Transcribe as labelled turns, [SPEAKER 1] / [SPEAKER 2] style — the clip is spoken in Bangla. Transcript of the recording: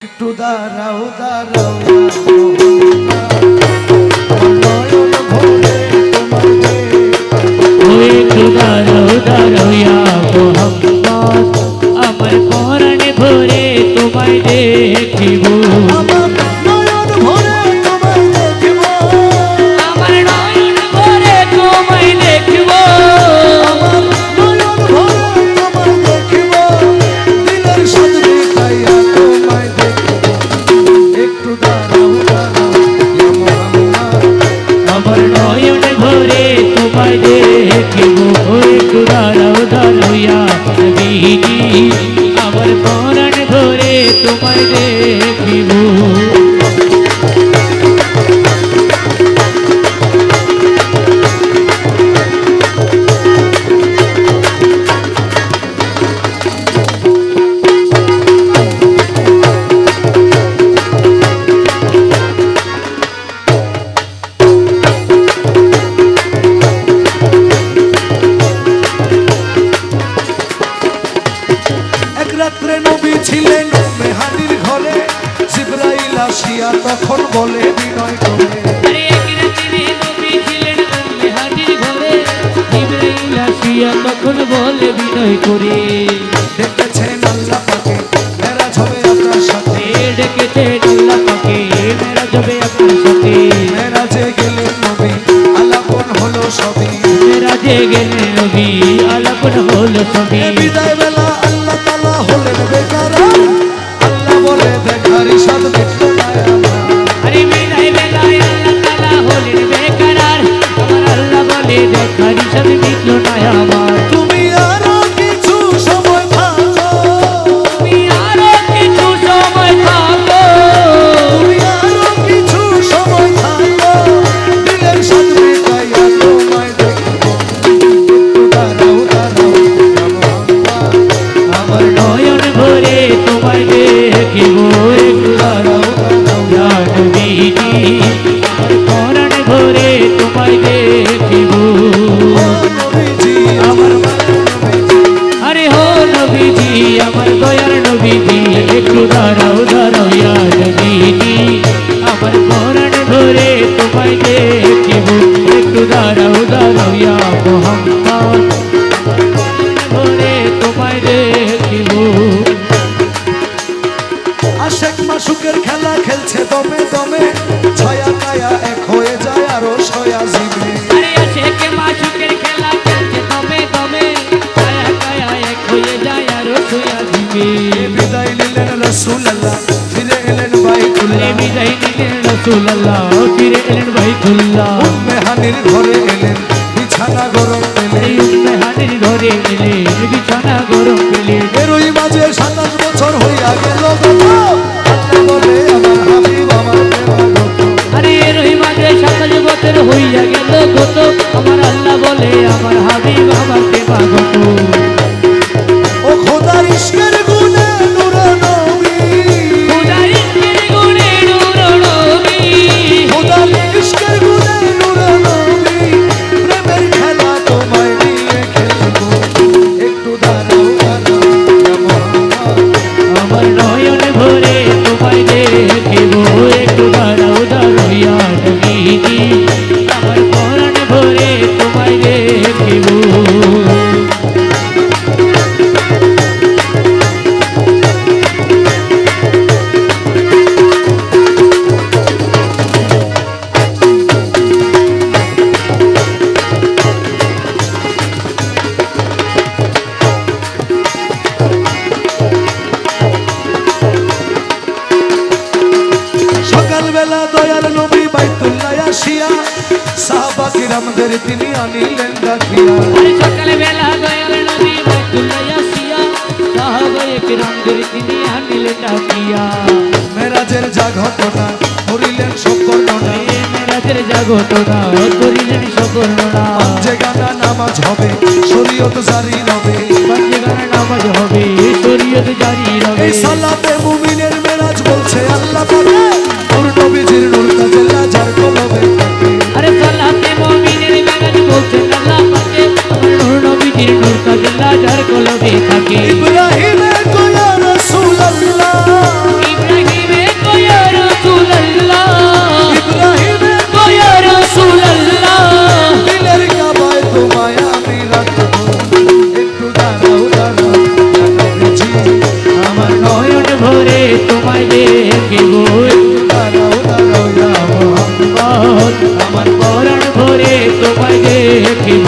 [SPEAKER 1] একটু দাঁড়াও দাঁড়াও
[SPEAKER 2] একটু দাঁড়াও দাঁড়াও ইয়া মোহাম্মদ আমার পরাণে ভরে তোমায় দেখিব
[SPEAKER 1] আমার নয়ন ভরে তোমায় দেখিব
[SPEAKER 2] আমার নয়ন ভরে তোমায় দেখিব
[SPEAKER 1] আমার নয়ন ভরে তোমায় দেখিব দিলের সাথ দেখাইয়া তোমায় দেখিব একটু দাঁড়াও দাঁড়াও ইয়া মোহাম্মদ
[SPEAKER 2] আমার নয়ন ভরে তোমায় দেখিব একটু দাঁড়াও দাঁড়াও ইয়া নবীজি আমার পরাণ ভরে তোমায় দেখিব
[SPEAKER 1] এক রাত্রে নবী ছিলেন মেহানির ঘরে জিবরাইল আসিয়া তখন বলে বিনয় করে
[SPEAKER 2] আরে এক রাত্রে নবী ছিলেন মেহানির ঘরে জিবরাইল আসিয়া তখন বলে বিনয় করে
[SPEAKER 1] ডেকেছেন আল্লাহ পাকে মেরাজ হবে আপনার সাথে
[SPEAKER 2] ডেকেছেন আল্লাহ পাকে মেরাজ হবে আপনার সাথে
[SPEAKER 1] মেরাজে গেলেন নবী আলাপন হলো সবই
[SPEAKER 2] মেরাজে গেলেন নবী আলাপন হলো সবই
[SPEAKER 1] বিদায় বেলা আল্লাহ তাআলা হলেন বেকার আল্লাহ বলে দেখার ইশাদ দেখতে পায় আমার
[SPEAKER 2] আরে বিদায় বেলায় আল্লাহ তাআলা হলেন বেকার আমার আল্লাহ বলে দেখার হিসাব মিটলো না আমার
[SPEAKER 1] তুমি আরো কিছু সময় থাকো
[SPEAKER 2] তুমি আরো কিছু সময় থাকো
[SPEAKER 1] তুমি আরো কিছু সময় থাকো দিলের সাথ মেটাইয়া তোমায় দেখব একটু দাঁড়াও দাঁড়াও ইয়া মোহাম্মদ
[SPEAKER 2] আমার নয়ন ভরে তোমায় দেখিব একটু দাঁড়াও ইয়া নবীজি আমার পরাণ ভরে তোমায় দেখিব
[SPEAKER 1] নবীজি আমার মায়ের নবীজি
[SPEAKER 2] আরে হো নবীজি আমার দয়ার নবীজি একটু দাঁড়াও দাঁড়াও ইয়া নবীজি আমার পরাণ ভরে তোমায় দেখিব একটু দাঁড়াও দাঁড়াও ইয়া মোহাম্মদ আমার পরাণ ভরে তোমায় দেখিব
[SPEAKER 1] আশেক মাসুকের খেলা খেলছে দমে দমে ছায়া কায়া এক হয়ে যায় আরো সয়া জিবে
[SPEAKER 2] আরে আশেকে মাসুকের খেলা খেলছে দমে দমে কায়া কায়া এক হয়ে যায় আর সোয়া দিবে
[SPEAKER 1] বিদায় নিলেন রাসূলুল্লাহ ফিরে এলেন
[SPEAKER 2] আরে
[SPEAKER 1] বাইতুল্লাহ
[SPEAKER 2] বিদায় নিলেন রাসূলুল্লাহ ফিরে এলেন বাইতুল্লাহ
[SPEAKER 1] মেহানির ঘরে এলেন বিছানা গরম পেলেন
[SPEAKER 2] এই উম্মে হানির ঘরে এলে বিছানা গরম পেলে
[SPEAKER 1] এরই মাঝে 27 বছর হইয়া গেল গত আল্লাহ বলে আমার হাবিব আমার প্রেমাগত
[SPEAKER 2] আরে রহি মাঝে 27 বছর হইয়া গেল গত আমার আল্লাহ বলে আমার হাবিব আমার প্রেমাগত
[SPEAKER 1] ও খোদার ইশকের গুণে নূরে নবী
[SPEAKER 2] খোদার ইশকের গুণে নূর নবী
[SPEAKER 1] খোদার ইশকের গুণে নূরে নবী প্রেমের খেলা তোমায় নিয়ে খেলবো একটু দাঁড়াও দাঁড়াও ইয়া মোহাম্মদ
[SPEAKER 2] আমার নয়ন ভরে তোমায় দেখিব একটু দাঁড়াও দাঁড়াও ইয়া নবীজি আমার পরাণ ভরে তোমায় দেখিব
[SPEAKER 1] সকালবেলা দয়ার নবী বাইতুল্লাহ আসিয়া সাহাবা কিরামদের তিনি আনিলেন ডাকিয়া
[SPEAKER 2] আরে সকালে বেলা দয়াল নবী বাইতুল্লাহ আসিয়া সাহাবায়ে কিরামদের তিনি আনিলেন ডাকিয়া
[SPEAKER 1] মেরাজের যা ঘটনা করিলেন সব বর্ণনা
[SPEAKER 2] মেরাজের জাগতনা করিলেন সকর্ণনা
[SPEAKER 1] যে গানা নামাজ হবে শরীয়ত জারি রবে
[SPEAKER 2] পাঁচগানা নামাজ হবে শরীয়ত জারি রবে
[SPEAKER 1] এই সালাতে মুমিনের মেরাজ বলছে আল্লাহ পাকে নূর নবীজির নূর তাজেল্লা যার কলবে থাকে
[SPEAKER 2] আরে সালাতে মুমিনের মেরাজ বলছেন আল্লাহ পাকে আমার নূর নবীজির নূর তাজল্লা যার কলবে থাকে
[SPEAKER 1] ইব্রাহিমের কয়া রাসূলুল্লাহ
[SPEAKER 2] ইব্রাহিম তোমায় দেখিব